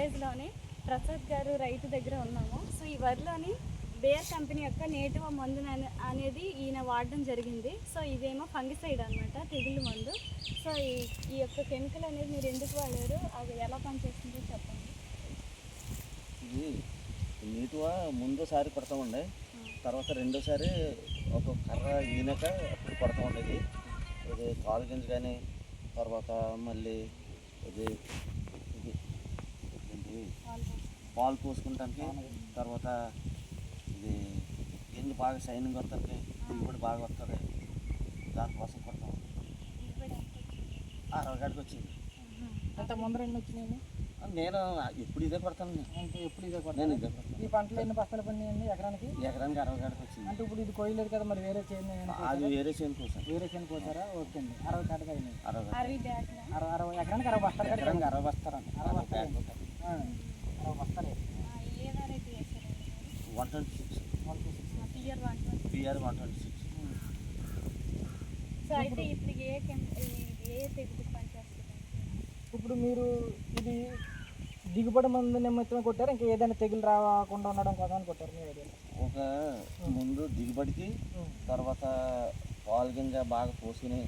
విలేజ్లోని ప్రసాద్ గారు రైతు దగ్గర ఉన్నాము. సో ఈ వరిలోని బేర్ కంపెనీ యొక్క నేటివ్ మందు అనేది ఈయన వాడడం జరిగింది. సో ఇదేమో ఫంగిసైడ్ అనమాట, తెగుళ్ళు మందు. సో ఈ యొక్క కెమికల్ అనేది మీరు ఎందుకు వాడారు, అది ఎలా పనిచేస్తుందో చెప్పండి. ఇది నీటుగా ముందోసారి కొడతామండి, తర్వాత రెండోసారి ఒక కర్ర ఈనక అప్పుడు కొడతా ఉండేది. ఇది కాలు గింజ కానీ, తర్వాత మళ్ళీ ఇది ఇది పాలు పోసుకుంటానికి, తర్వాత ఇది గింజ బాగా షైనింగ్ వస్తుంది, దిగుబడి బాగా వస్తుంది, దానికోసం కొడతాం. 60 కాడికి వచ్చింది. అంత ముందర ఎన్ని వచ్చినాయి? నేను ఎప్పుడు ఇదే కొడతాను. అంటే ఎప్పుడు ఇదే కొడతాను. ఈ పంటలు ఎన్ని బస్తాలు పండియండి ఎకరానికి? 60 కాడికి వచ్చింది. అంటే ఇప్పుడు ఇది కోయలేదు కదా, మరి వేరే చేయండి. అది వేరే చేను కోసాను. వేరే చేను కోసారా? ఓకే అండి. 60 కాడికి అయినాయి. 60 ఎకరానికి 60 బస్తాలు. ఎకరానికి 60 బస్తాలు. 60 బస్తాలు. 60 బస్తాలు. ఏ వెరైటీ వేసారండి? 126. PR 126. సో అయితే ఇప్పుడు ఏ తెగులు పనిచేస్తుంది? ఇప్పుడు మీరు ఇది దిగుబడి మందు నిమిత్తమే కొట్టారు, ఇంకా ఏదైనా తెగులు రాకుండా ఉండడం కోసం కొట్టారు మీరు? ఒక ముందు దిగుబడికి, తర్వాత పాలు గింజ బాగా పోసుకుని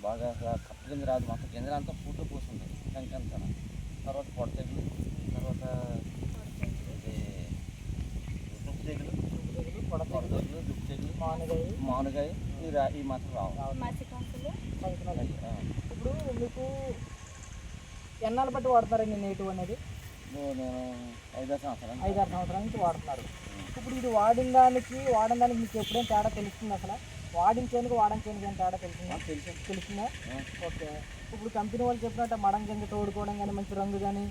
బాగా కప్ప గింజ రాదు, మొత్తం గింజ అంతా పూట పోసుకుంటాయి కంకంతా. తర్వాత పొడ తెగులు, తర్వాత ఇది దుప్పు తెగులు, దుప్పు తెగులు, మానుగాయ ఈ మాత్రం రావు. ఇప్పుడు మీకు ఎన్నాళ్ళు బట్టి వాడుతున్నారండి నేటివ్ అనేది? నేను 5-6 సంవత్సరాలు 5-6 సంవత్సరాల నుంచి వాడుతున్నారు. ఇప్పుడు ఇది వాడిన దానికి మీకు ఎప్పుడైనా తేడా తెలుస్తుంది? అసలు వాడిన చేనుకు ఏం తేడా తెలిసిందా? ఓకే. ఇప్పుడు కంపెనీ వాళ్ళు చెప్పినట్టు మడం గింజ తోడుకోవడం కానీ, మంచి రంగు కానీ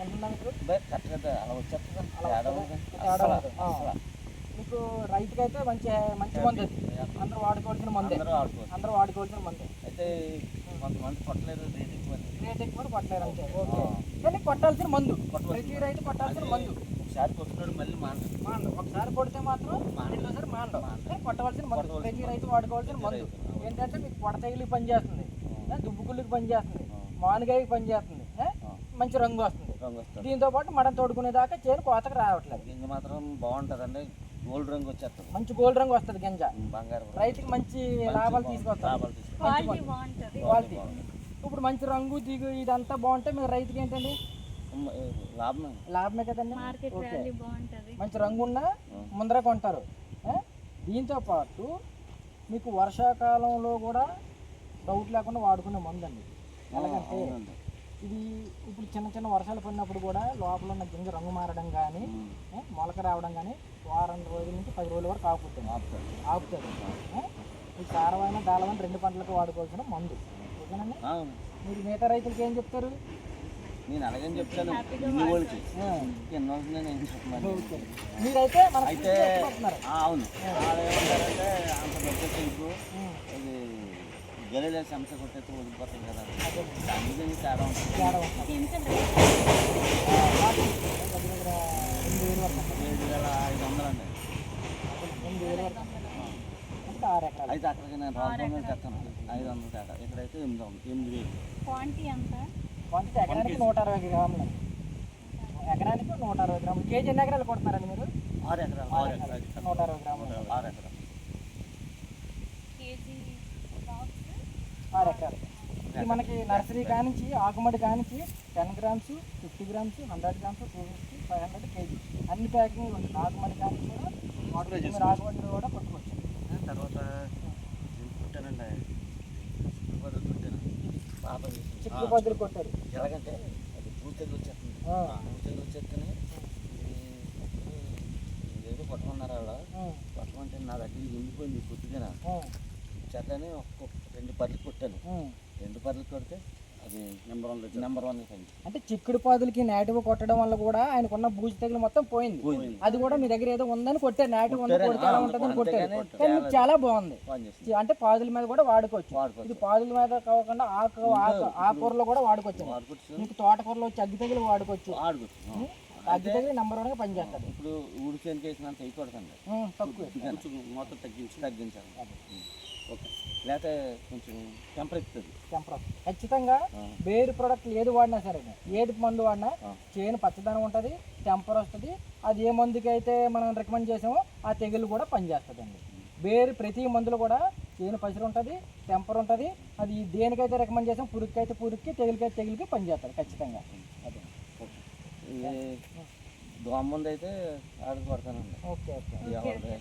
ఉంటుందా మీకు? మీకు రైతుకైతే మంచి మందు, అది అందరూ వాడుకోవాల్సిన మందే. అయితే కొంతమంది కొట్టలేదు, రేట్ ఎక్కువ కొట్టలేరు అంతే. ఓకే. కానీ కొట్టాల్సిన మందు, ప్రతి రైతు కొట్టాల్సిన మందు. ఒకసారి కొట్టున్నాడు మళ్ళీ మాండు. ఒకసారి కొడితే మాత్రం రెండోసారి మాండు. కొట్టవలసిన మందు, ప్రతి రైతు వాడుకోవాల్సిన మందు. ఏంటంటే మీకు పొడ తెగిలికి పనిచేస్తుంది, దుబ్బుకుళ్ళకి పనిచేస్తుంది, మానుగాయకి పనిచేస్తుంది, మంచి రంగు వస్తుంది. దీంతో పాటు మనం తోడుకునేదాకా చేను కోతకు రావట్లేదు. గింజ మాత్రం బాగుంటుందండి, గోల్డ్ రంగు వచ్చేస్తుంది, మంచి గోల్డ్ రంగు వస్తుంది గింజ. బంగారు రైతుకి మంచి లాభాలు తీసుకొస్తారు. క్వాలిటీ. ఇప్పుడు మంచి రంగు దిగు ఇదంతా బాగుంటే మీరు రైతుకి ఏంటండి లాభమే కదండి. మంచి రంగు ఉన్నా ముందర కొంటారు. దీంతో పాటు మీకు వర్షాకాలంలో కూడా డౌట్ లేకుండా వాడుకునే మందు అండి. ఎలాగంటే ఇది ఇప్పుడు చిన్న వర్షాలు పడినప్పుడు కూడా లోపల ఉన్న గింజ రంగు మారడం కానీ, మొలక రావడం కానీ వారం రోజుల నుంచి 10 రోజుల వరకు ఆపుతుంది. ఈ సారమైన దాళమైన 2 పంటలకు వాడుకోవాల్సిన మందు. ఓకేనండి. మీరు మిగతా రైతులకి ఏం చెప్తారు? నేను అలాగని చెప్తాను. మీరైతే అవును, ఏమంటారంటే అంత పెద్ద టైపు ఇది గెలలే సమస్య కొట్టేస్తే వదిలిపోతుంది కదా, అందుకని తేడా ఉంటుంది. 7,500 అండి. అయితే అక్కడికి నేను రాజమండ్రి చెప్తాను 500 తేడా, ఇక్కడైతే 8,000. క్వాంటిటీ ఎకరానికి 160 గ్రాములు. ఎకరానికి 160 గ్రాములు. కేజీ ఎన్ని ఎకరాలు కొడుతున్నారండి మీరు? 6 ఎకరాలు. 160 గ్రాములు. 6 ఎకరాలు. 6 ఎకరాలు. ఇది మనకి నర్సరీ కానించి, ఆకుమడి కానించి 10 గ్రామ్స్, 50 గ్రామ్స్, 100 గ్రామ్స్, 250, 500 కేజీ అన్ని ప్యాకింగ్ ఉంటుంది. ఆకుమడి కానించి కూడా ఆకుమడిలో కూడా కొట్టుకోవచ్చు. తర్వాత కుట్టానండి, చిక్కుడు పద్ధతులు కొట్టారు. ఎలాగంటే అది పూర్తిగా వచ్చేస్తుంది. వచ్చేస్తేనే ఏదో కొట్టమన్నారు ఆవిడ. కొట్టమంటే నా దగ్గర ఉండిపోయింది కొద్దిగా. చెట్లని 2 పర్లు కొట్టాను. 2 పర్లు కొడితే అది నెంబర్ 1 అంటే చిక్కుడు పాదులకి నేటివ్ కొట్టడం వల్ల కూడా ఆయనకున్న బూజు తెగులు మొత్తం పోయింది. అది కూడా మీ దగ్గర ఏదో ఉందని కొట్టారు, నేటివ్ కొడితే ఎలా ఉంటుందని కొట్టారు. కానీ మీకు చాలా బాగుంది. అంటే పాదుల మీద కూడా వాడుకోవచ్చు. ఇది పాదుల మీద కాకుండా ఆకుకూరలో కూడా వాడుకోవచ్చు. మీకు తోటకూరలో వచ్చి అగ్గి తెగులు వాడుకోవచ్చు. అగ్గి తెగులు నెంబర్ 1గా పనిచేస్తుంది. ఇప్పుడు ఊడిచేనికి వేసినంత అయిపోతుంది, తక్కువ మొత్తం తగ్గించాలి. ఓకే. లేకపోతే కొంచెం టెంపర్ ఎక్కుతుంది. ఖచ్చితంగా బేర్ ప్రోడక్ట్ ఏది వాడినా సరే, ఏది మందు వాడినా చేను పచ్చదనం ఉంటుంది, టెంపర్ వస్తుంది. అది ఏ మందుకి అయితే మనం రికమెండ్ చేసామో ఆ తెగులు కూడా పనిచేస్తుందండి. బేర్ ప్రతి మందులు కూడా చేను పసిరు ఉంటుంది, టెంపర్ ఉంటుంది. అది దేనికైతే రికమెండ్ చేసాం, పురుగుకి అయితే పురుగుకి, తెగులకైతే తెగులకి పనిచేస్తుంది ఖచ్చితంగా. అదే ఇది దోమ ముందు అయితే ఆడికి పడతానండి. Okay okay. ఎవరిది